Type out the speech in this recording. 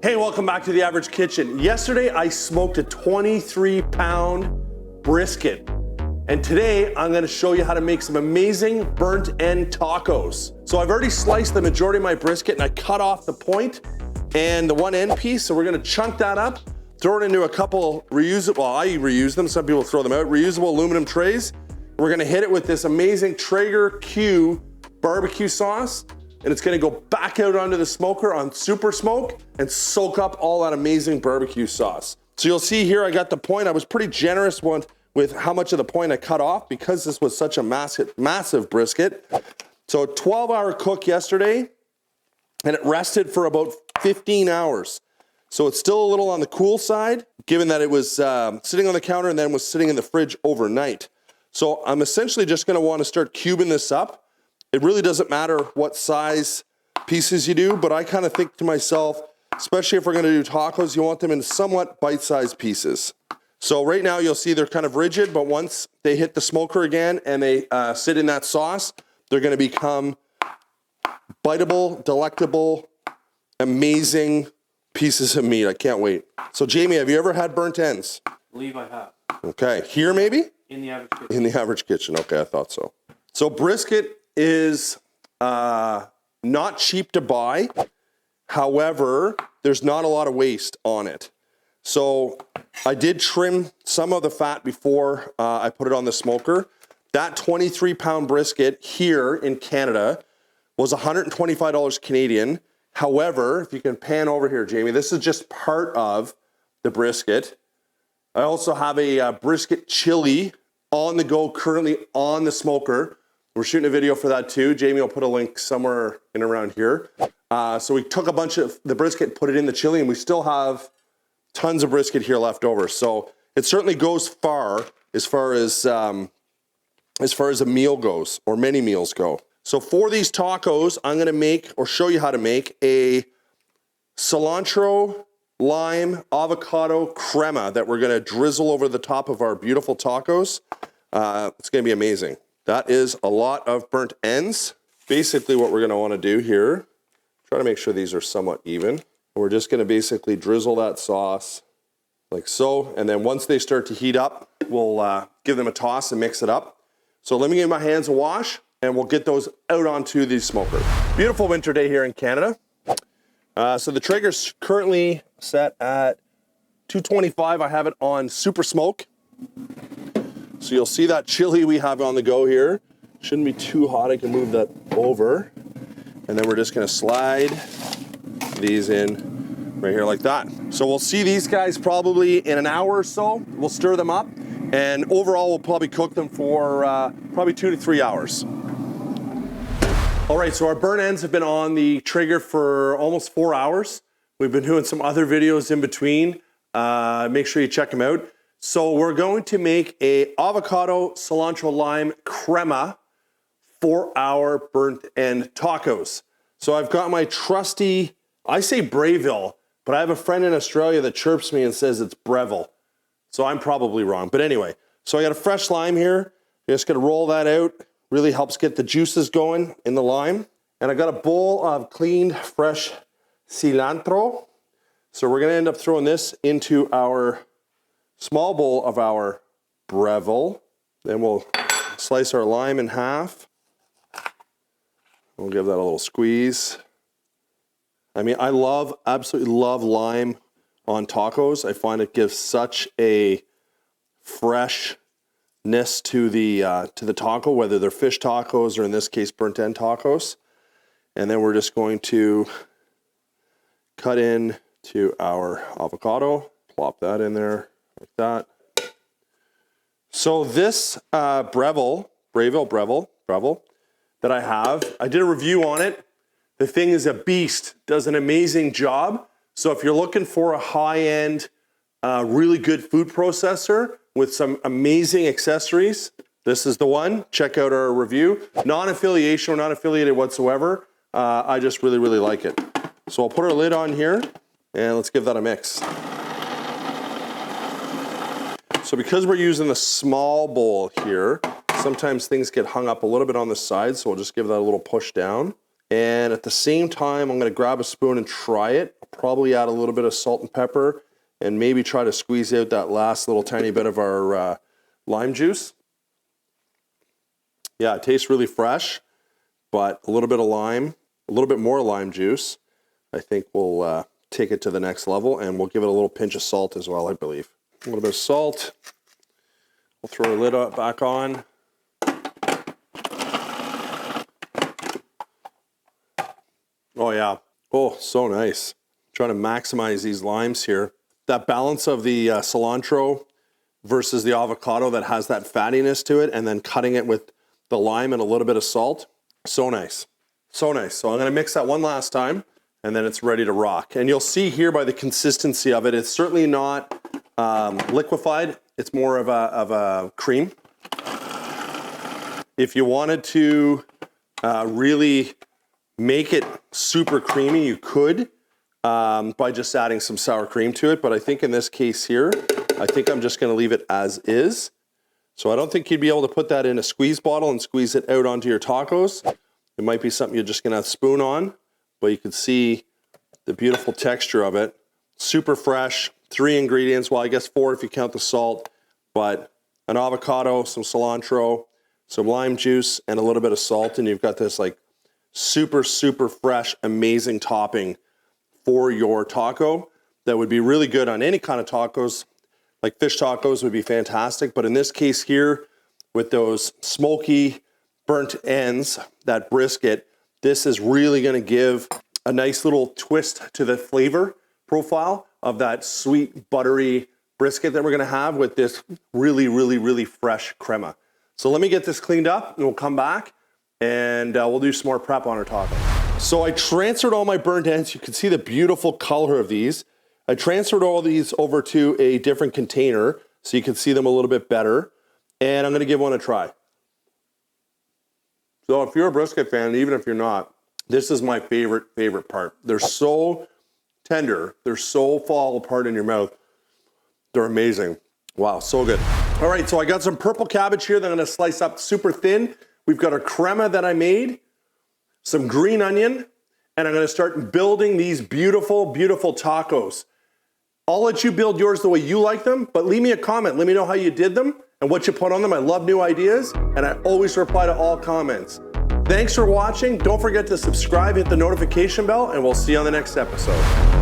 Hey, welcome back to The Average Kitchen. Yesterday, I smoked a 23-pound brisket. And today, I'm gonna show you how to make some amazing burnt end tacos. So I've already sliced the majority of my brisket and I cut off the point and the one end piece. So we're gonna chunk that up, throw it into a couple reusable, well, I reuse them, some people throw them out, reusable aluminum trays. We're gonna hit it with this amazing Traeger Q barbecue sauce. And it's gonna go back out onto the smoker on super smoke and soak up all that amazing barbecue sauce. So you'll see here, I got the point. I was pretty generous with how much of the point I cut off because this was such a massive brisket. So 12-hour cook yesterday, and it rested for about 15 hours. So it's still a little on the cool side, given that it was sitting on the counter and then was sitting in the fridge overnight. So I'm essentially just gonna wanna start cubing this up. It really doesn't matter what size pieces you do, but I kind of think to myself, especially if we're gonna do tacos, you want them in somewhat bite-sized pieces. So right now you'll see they're kind of rigid, but once they hit the smoker again and they sit in that sauce, they're gonna become biteable, delectable, amazing pieces of meat. I can't wait. So Jamie, have you ever had burnt ends? I believe I have. Okay, here maybe? In the average kitchen. In the average kitchen, okay, I thought so. So brisket is not cheap to buy. However, there's not a lot of waste on it. So I did trim some of the fat before I put it on the smoker. That 23-pound brisket here in Canada was $125 Canadian. However, if you can pan over here, Jamie, this is just part of the brisket. I also have a brisket chili on the go currently on the smoker. We're shooting a video for that too. Jamie will put a link somewhere in around here. So we took a bunch of the brisket, put it in the chili, and we still have tons of brisket here left over. So it certainly goes far as far as a meal goes, or many meals go. So for these tacos, I'm gonna make, or show you how to make, a cilantro, lime, avocado crema that we're gonna drizzle over the top of our beautiful tacos. It's gonna be amazing. That is a lot of burnt ends. Basically what we're gonna wanna do here, try to make sure these are somewhat even. We're just gonna basically drizzle that sauce like so, and then once they start to heat up, we'll give them a toss and mix it up. So let me give my hands a wash, and we'll get those out onto the smoker. Beautiful winter day here in Canada. So the Traeger's currently set at 225. I have it on super smoke. So you'll see that chili we have on the go here. Shouldn't be too hot, I can move that over. And then we're just gonna slide these in right here like that. So we'll see these guys probably in an hour or so. We'll stir them up, and overall we'll probably cook them for probably 2 to 3 hours. All right, so our burnt ends have been on the Traeger for almost 4 hours. We've been doing some other videos in between. Make sure you check them out. So we're going to make a avocado, cilantro, lime crema 4-hour burnt end tacos. So I've got my trusty, I say Breville, but I have a friend in Australia that chirps me and says it's Breville. So I'm probably wrong, but anyway. So I got a fresh lime here. I'm just gonna roll that out. Really helps get the juices going in the lime. And I got a bowl of cleaned, fresh cilantro. So we're gonna end up throwing this into our small bowl of our Breville. Then we'll slice our lime in half. We'll give that a little squeeze. I mean, I absolutely love lime on tacos. I find it gives such a freshness to the taco, whether they're fish tacos or in this case burnt end tacos. And then we're just going to cut in to our avocado, plop that in there like that. So this Breville that I have, I did a review on it. The thing is a beast, does an amazing job. So if you're looking for a high-end, really good food processor with some amazing accessories, this is the one. Check out our review. Non-affiliation or not affiliated whatsoever. I just really, really like it. So I'll put our lid on here and let's give that a mix. So because we're using the small bowl here, sometimes things get hung up a little bit on the side, so we'll just give that a little push down. And at the same time, I'm gonna grab a spoon and try it. probably add a little bit of salt and pepper and maybe try to squeeze out that last little tiny bit of our lime juice. Yeah, it tastes really fresh, but a little bit of lime, a little bit more lime juice, I think will take it to the next level, and we'll give it a little pinch of salt as well, I believe. A little bit of salt. We'll throw the lid back on. Oh yeah, oh, so nice. Trying to maximize these limes here. That balance of the cilantro versus the avocado that has that fattiness to it, and then cutting it with the lime and a little bit of salt. So nice, so nice. So I'm gonna mix that one last time, and then it's ready to rock. And you'll see here by the consistency of it, it's certainly not liquefied. It's more of a cream. If you wanted to really make it super creamy, you could by just adding some sour cream to it. But I think in this case here, I think I'm just gonna leave it as is. So I don't think you'd be able to put that in a squeeze bottle and squeeze it out onto your tacos. It might be something you're just gonna spoon on, but you can see the beautiful texture of it. Super fresh, 3 ingredients, well I guess 4 if you count the salt, but an avocado, some cilantro, some lime juice, and a little bit of salt, and you've got this like super, super fresh, amazing topping for your taco that would be really good on any kind of tacos. Like fish tacos would be fantastic, but in this case here, with those smoky, burnt ends, that brisket, this is really gonna give a nice little twist to the flavor profile of that sweet, buttery brisket that we're gonna have with this really, really, really fresh crema. So let me get this cleaned up and we'll come back and we'll do some more prep on our taco. So I transferred all my burnt ends. You can see the beautiful color of these. I transferred all these over to a different container so you can see them a little bit better. And I'm gonna give one a try. So if you're a brisket fan, even if you're not, this is my favorite part. They're so tender. They're so fall apart in your mouth. They're amazing. Wow, so good. All right, so I got some purple cabbage here that I'm gonna slice up super thin. We've got a crema that I made, some green onion, and I'm gonna start building these beautiful, beautiful tacos. I'll let you build yours the way you like them, but leave me a comment. Let me know how you did them and what you put on them. I love new ideas, and I always reply to all comments. Thanks for watching. Don't forget to subscribe, hit the notification bell, and we'll see you on the next episode.